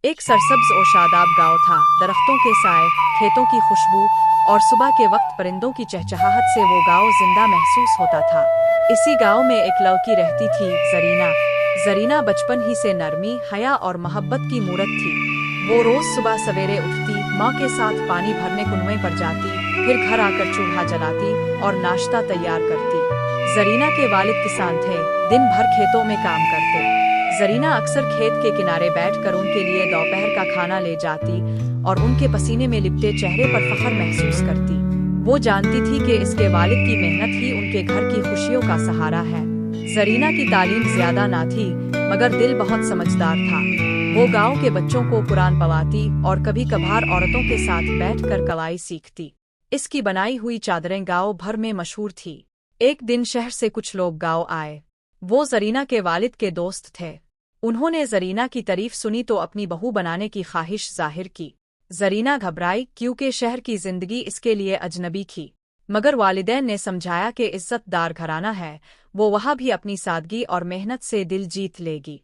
एक सरसब्ज और शादाब गांव था। दरख्तों के साए, खेतों की खुशबू और सुबह के वक्त परिंदों की चहचहाहट से वो गांव जिंदा महसूस होता था। इसी गांव में एक लड़की रहती थी, जरीना। जरीना बचपन ही से नरमी, हया और मोहब्बत की मूरत थी। वो रोज सुबह सवेरे उठती, माँ के साथ पानी भरने कुएं पर जाती, फिर घर आकर चूल्हा जलाती और नाश्ता तैयार करती। जरीना के वालिद किसान थे, दिन भर खेतों में काम करते। जरीना अक्सर खेत के किनारे बैठकर उनके लिए दोपहर का खाना ले जाती और उनके पसीने में लिपटे चेहरे पर फख्र महसूस करती। वो जानती थी कि इसके वालिद की मेहनत ही उनके घर की खुशियों का सहारा है। जरीना की तालीम ज्यादा ना थी, मगर दिल बहुत समझदार था। वो गांव के बच्चों को कुरान पढ़ाती और कभी कभार औरतों के साथ बैठकर कवाई सीखती। इसकी बनाई हुई चादरें गांव भर में मशहूर थी। एक दिन शहर से कुछ लोग गांव आए। वो जरीना के वालिद के दोस्त थे। उन्होंने जरीना की तारीफ सुनी तो अपनी बहू बनाने की ख्वाहिश जाहिर की। जरीना घबराई क्योंकि शहर की जिंदगी इसके लिए अजनबी थी, मगर वालिदैन ने समझाया कि इज्जतदार घराना है, वो वहाँ भी अपनी सादगी और मेहनत से दिल जीत लेगी।